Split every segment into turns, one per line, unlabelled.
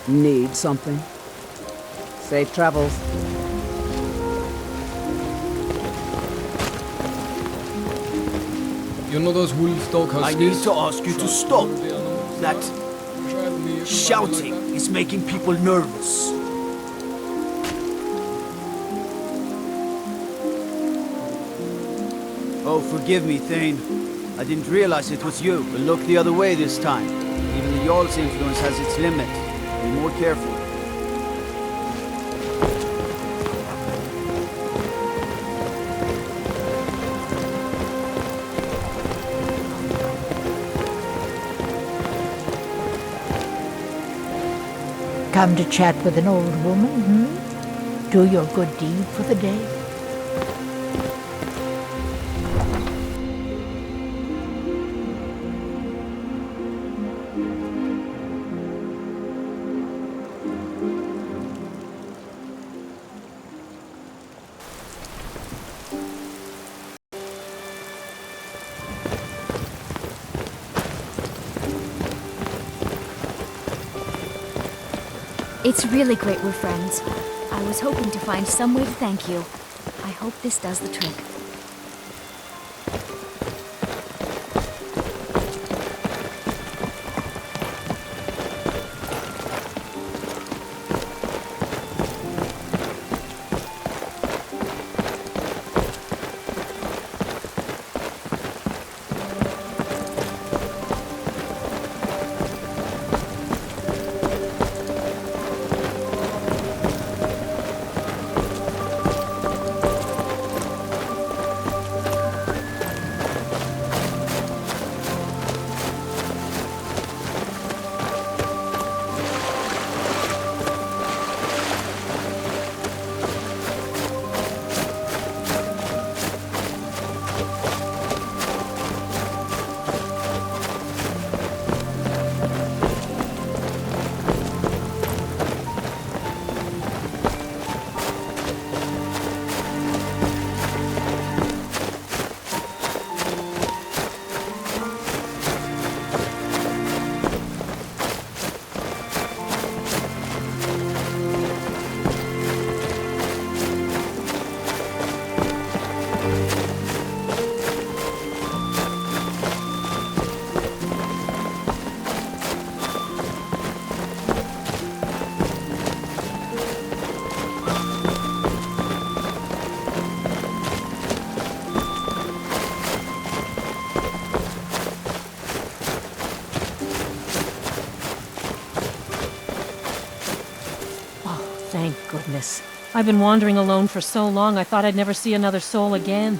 Need something? Safe travels.
You know those wolf dog
I
huskies?
need to ask you to stop. That shouting is making people nervous. Oh, forgive me, Thane. I didn't realize it was you, but look the other way this time. Even the Jarl's influence has its limit. Be more careful.
Come to chat with an old woman, hmm? Do your good deed for the day.
It's really great we're friends. I was hoping to find some way to thank you. I hope this does the trick.
Thank goodness. I've been wandering alone for so long I thought I'd never see another soul again.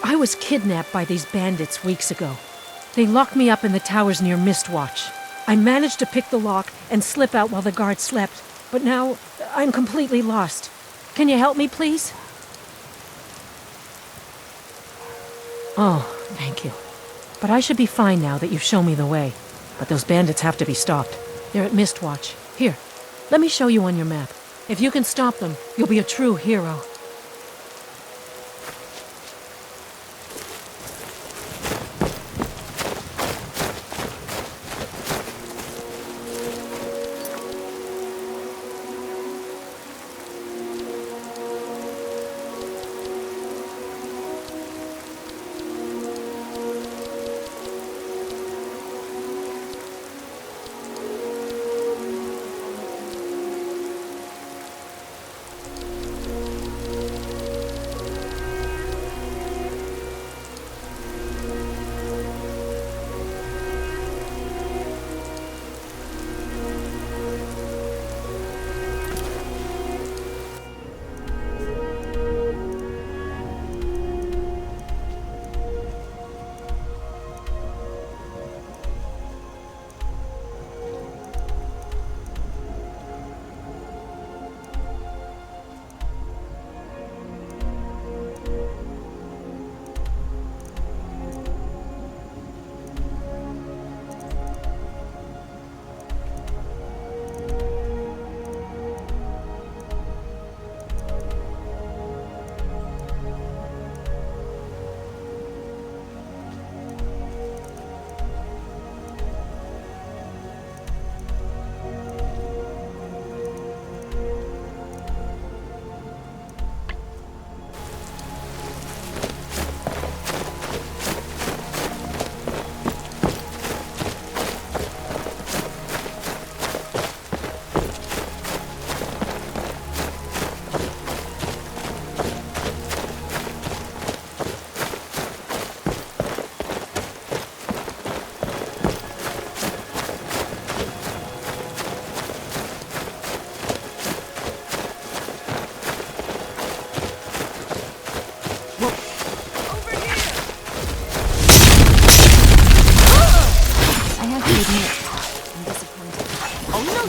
I was kidnapped by these bandits weeks ago. They locked me up in the towers near Mistwatch. I managed to pick the lock and slip out while the guards slept, but now I'm completely lost. Can you help me, please? Oh, thank you. But I should be fine now that you've shown me the way. But those bandits have to be stopped. They're at Mistwatch. Here, let me show you on your map. If you can stop them, you'll be a true hero.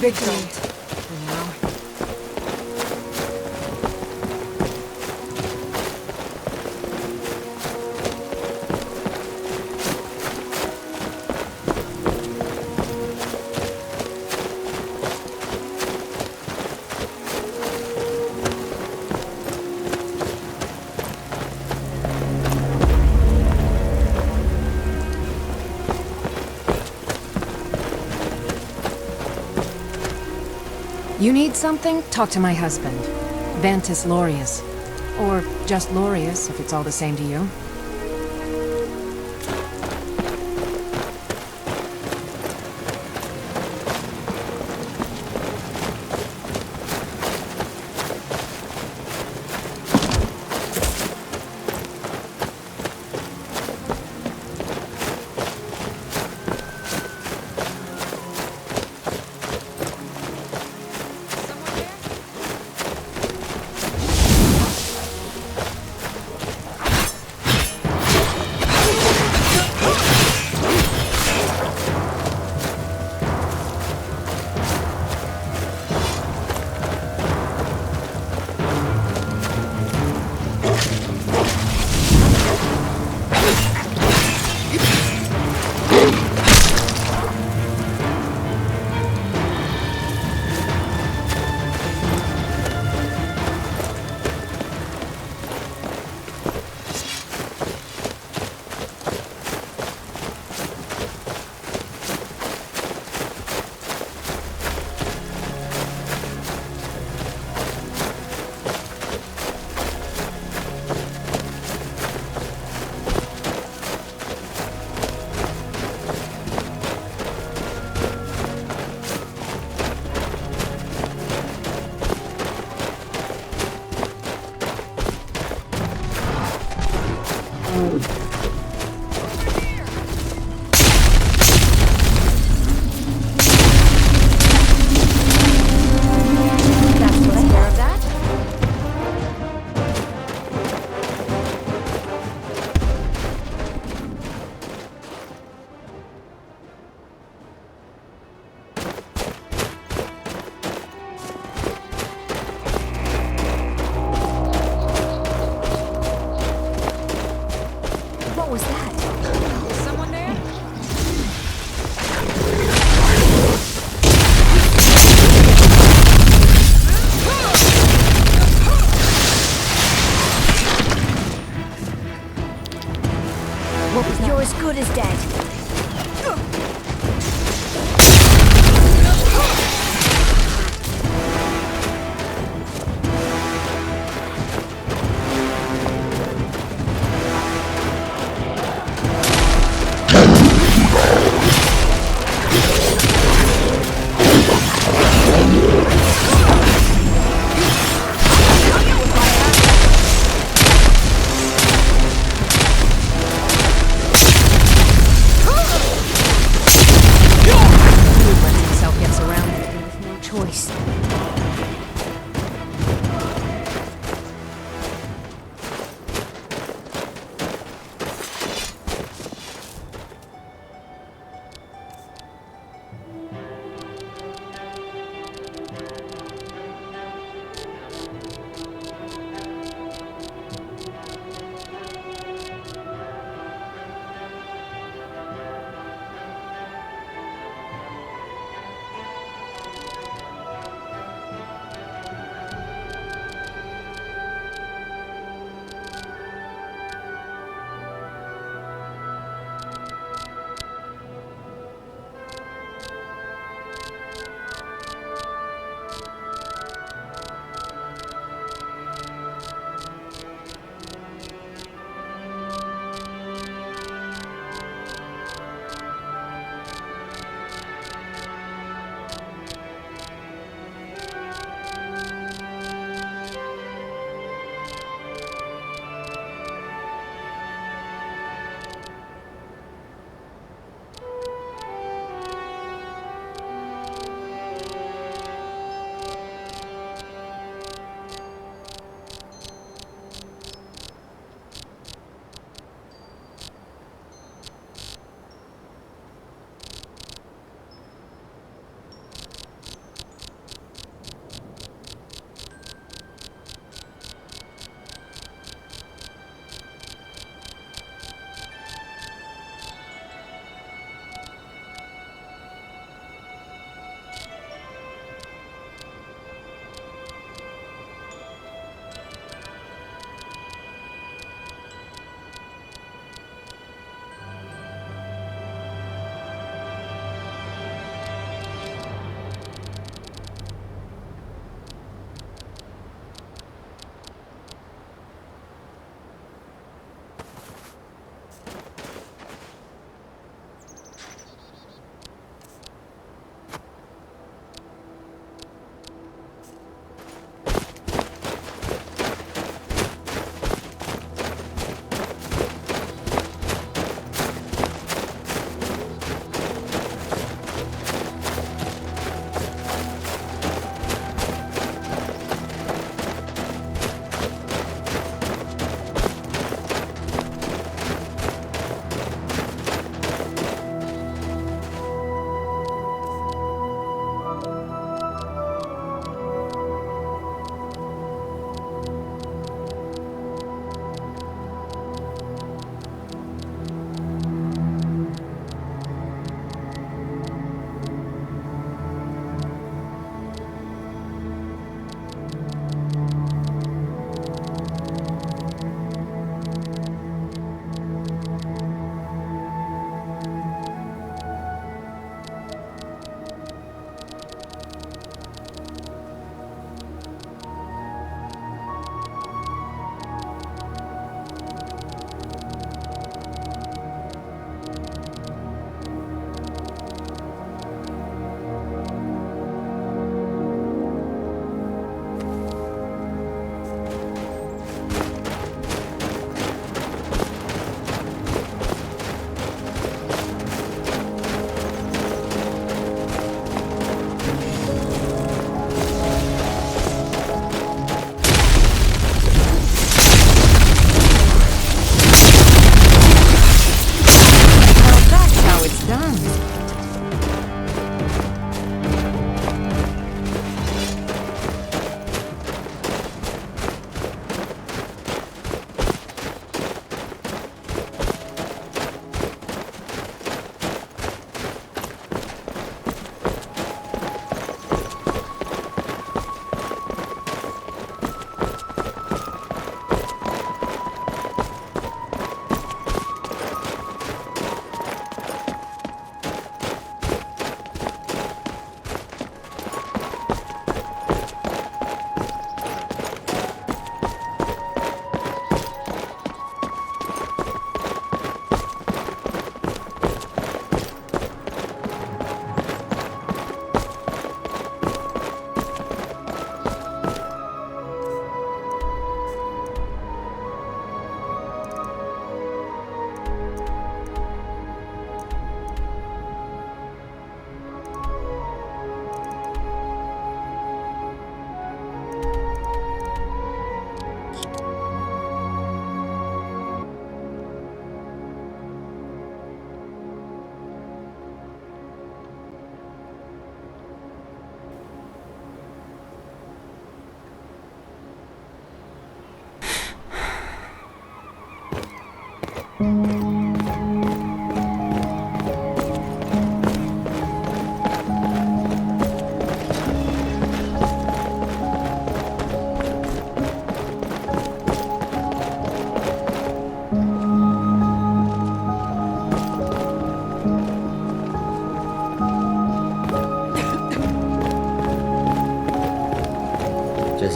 victory. For now. You need something? Talk to my husband. Vantis Lorius. Or just Lorius, if it's all the same to you.
You're as good as dead.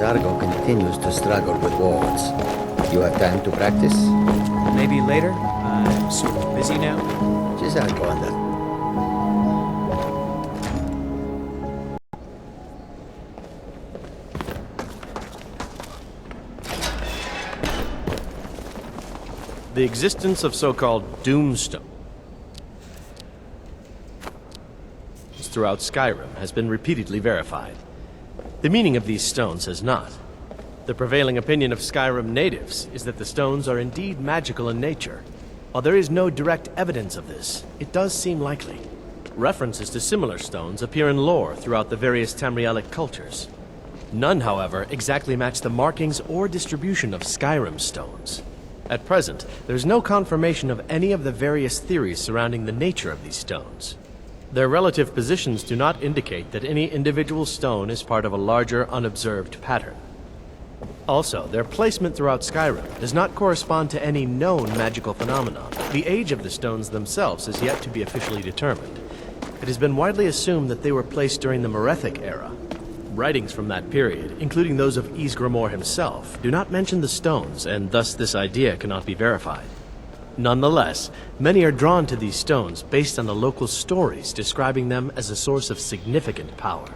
Argo continues to struggle with words. You have time to practice?
Maybe later? I'm sort of busy now.
Argo anda.
The existence of so-called doomstones throughout Skyrim has been repeatedly verified. The meaning of these stones has not. The prevailing opinion of Skyrim natives is that the stones are indeed magical in nature. While there is no direct evidence of this, it does seem likely. References to similar stones appear in lore throughout the various Tamrielic cultures. None, however, exactly match the markings or distribution of Skyrim stones. At present, there is no confirmation of any of the various theories surrounding the nature of these stones. Their relative positions do not indicate that any individual stone is part of a larger, unobserved pattern. Also, their placement throughout Skyrim does not correspond to any known magical phenomenon. The age of the stones themselves is yet to be officially determined. It has been widely assumed that they were placed during the Merethic era. Writings from that period, including those of Ysgramor himself, do not mention the stones, and thus this idea cannot be verified. Nonetheless, many are drawn to these stones based on the local stories describing them as a source of significant power.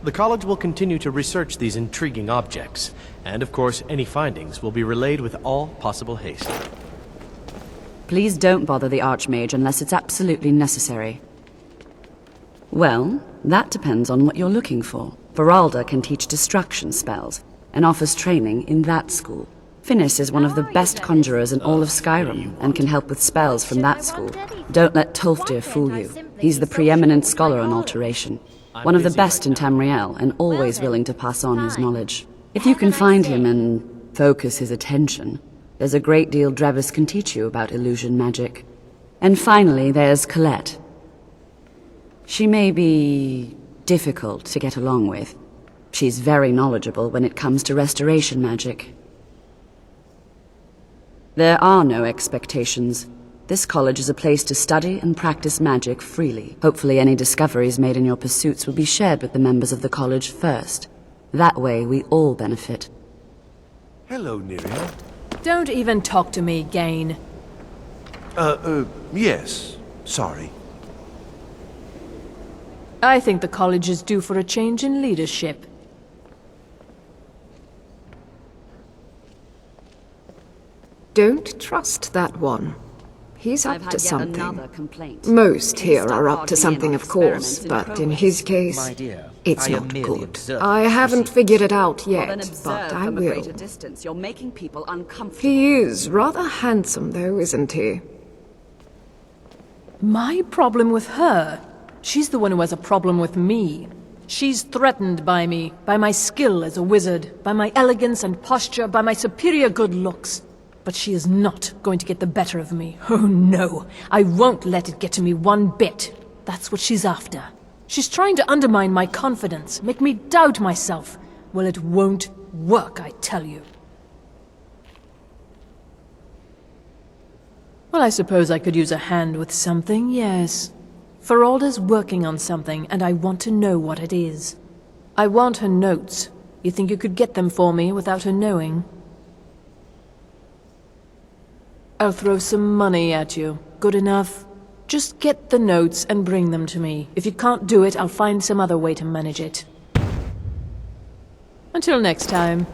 The college will continue to research these intriguing objects, and of course any findings will be relayed with all possible haste.
Please don't bother the Archmage unless it's absolutely necessary. Well, that depends on what you're looking for. Veralda can teach destruction spells, and offers training in that school. Finis is one of the best conjurers in all of Skyrim, and can help with spells from that school. Don't let Tolfdir fool you. He's the preeminent scholar on alteration. One of the best in Tamriel, and always willing to pass on his knowledge. If you can find him and focus his attention, there's a great deal Drevis can teach you about illusion magic. And finally, there's Colette. She may be difficult to get along with. She's very knowledgeable when it comes to restoration magic. There are no expectations. This college is a place to study and practice magic freely. Hopefully any discoveries made in your pursuits will be shared with the members of the college first. That way we all benefit.
Hello, Niria.
Don't even talk to me, Gain.
Yes. Sorry.
I think the college is due for a change in leadership.
Don't trust that one. He's
I've
up
had
to
yet
something.
another complaint.
Most here
Stop
are up to
barging in
something,
on
of course,
experiments in
but in
progress.
his case,
My dear,
it's
I am
not
merely
good.
observing
I haven't figured it out
Well, then
yet,
observe
but I
from a
will.
greater distance. You're making people uncomfortable.
He is rather handsome, though, isn't he?
My problem with her? She's the one who has a problem with me. She's threatened by me, by my skill as a wizard, by my elegance and posture, by my superior good looks. But she is not going to get the better of me. Oh no, I won't let it get to me one bit. That's what she's after. She's trying to undermine my confidence, make me doubt myself. Well, it won't work, I tell you. Well, I suppose I could use a hand with something, yes. Feralda's working on something, and I want to know what it is. I want her notes. You think you could get them for me without her knowing? I'll throw some money at you. Good enough? Just get the notes and bring them to me. If you can't do it, I'll find some other way to manage it. Until next time.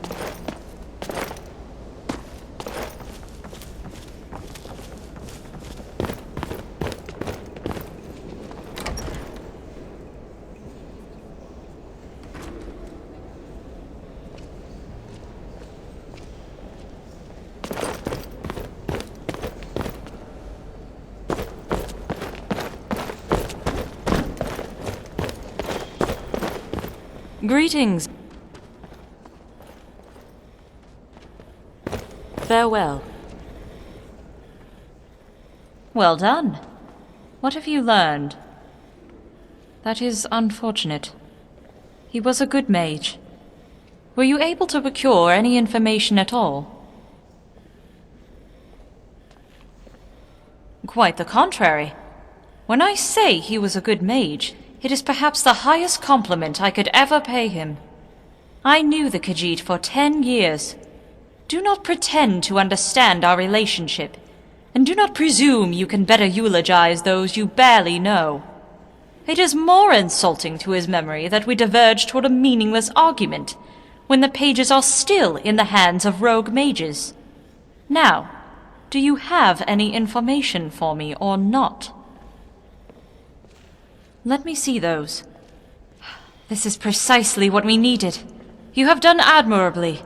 Greetings. Farewell. Well done. What have you learned? That is unfortunate. He was a good mage. Were you able to procure any information at all? Quite the contrary. When I say he was a good mage, it is perhaps the highest compliment I could ever pay him. I knew the Khajiit for 10 years. Do not pretend to understand our relationship, and do not presume you can better eulogize those you barely know. It is more insulting to his memory that we diverge toward a meaningless argument, when the pages are still in the hands of rogue mages. Now, do you have any information for me or not? Let me see those. This is precisely what we needed. You have done admirably,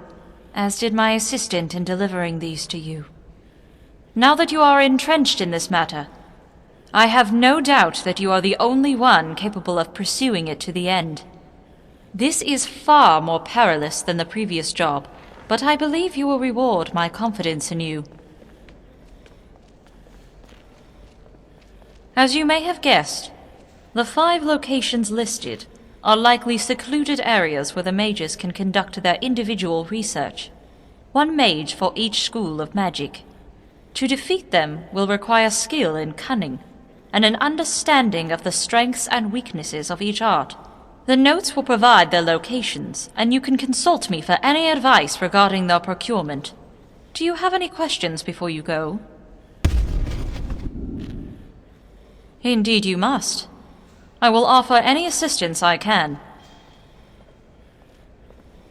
as did my assistant in delivering these to you. Now that you are entrenched in this matter, I have no doubt that you are the only one capable of pursuing it to the end. This is far more perilous than the previous job, but I believe you will reward my confidence in you. As you may have guessed, the 5 locations listed are likely secluded areas where the mages can conduct their individual research. 1 mage for each school of magic. To defeat them will require skill in cunning, and an understanding of the strengths and weaknesses of each art. The notes will provide their locations, and you can consult me for any advice regarding their procurement. Do you have any questions before you go? Indeed you must. I will offer any assistance I can.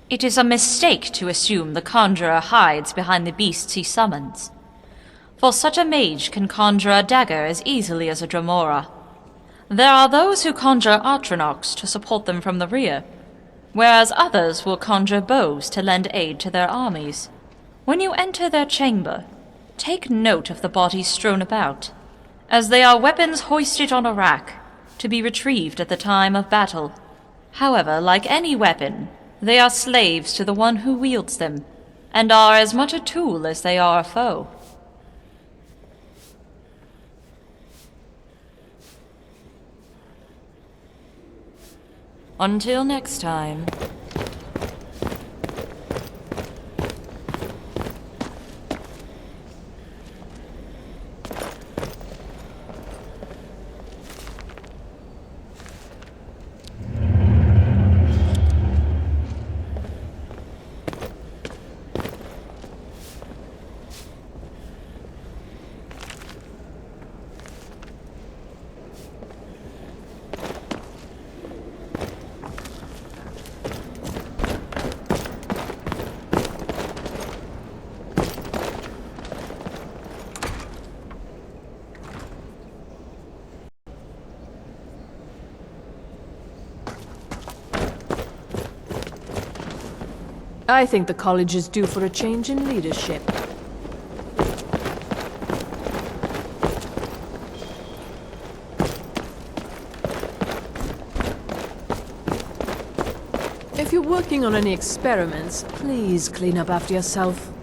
It is a mistake to assume the conjurer hides behind the beasts he summons. For such a mage can conjure a dagger as easily as a Dremora. There are those who conjure Atronachs to support them from the rear, whereas others will conjure bows to lend aid to their armies. When you enter their chamber, take note of the bodies strewn about, as they are weapons hoisted on a rack, to be retrieved at the time of battle. However, like any weapon, they are slaves to the one who wields them, and are as much a tool as they are a foe. Until next time.
I think the college is due for a change in leadership. If you're working on any experiments, please clean up after yourself.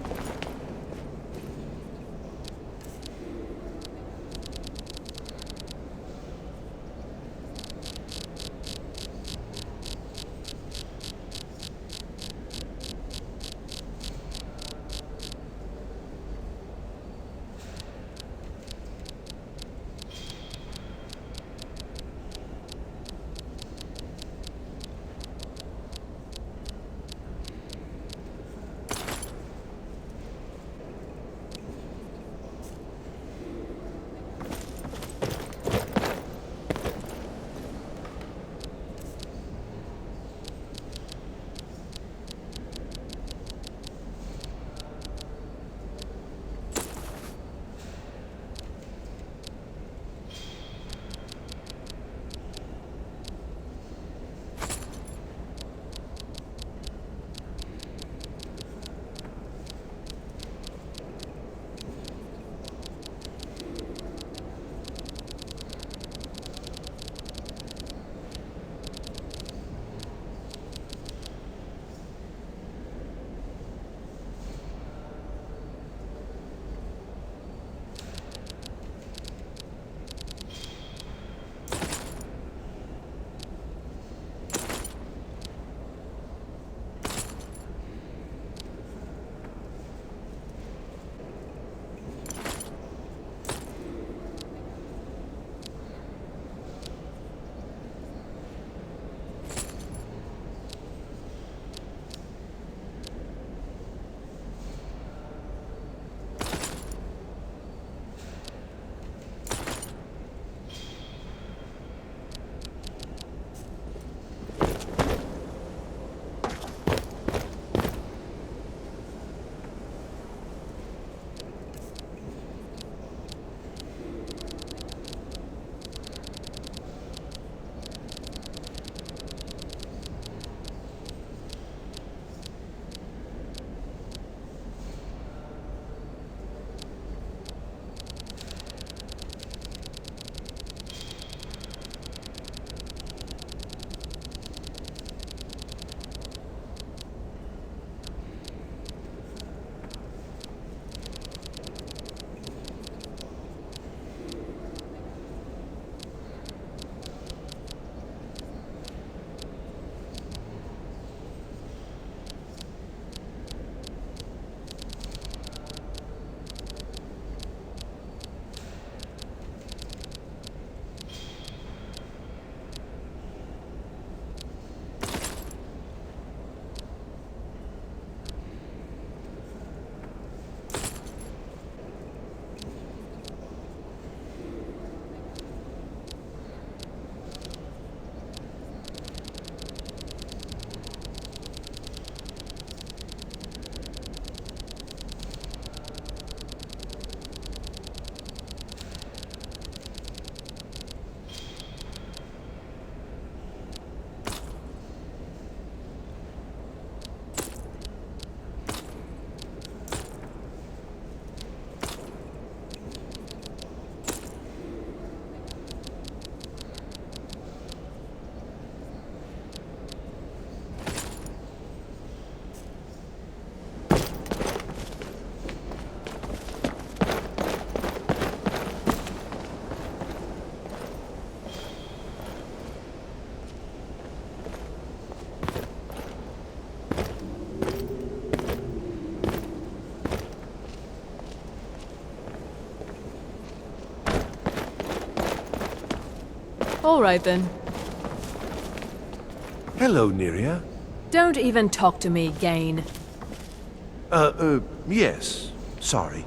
All right then.
Hello, Neria.
Don't even talk to me, Gain.
Yes. Sorry.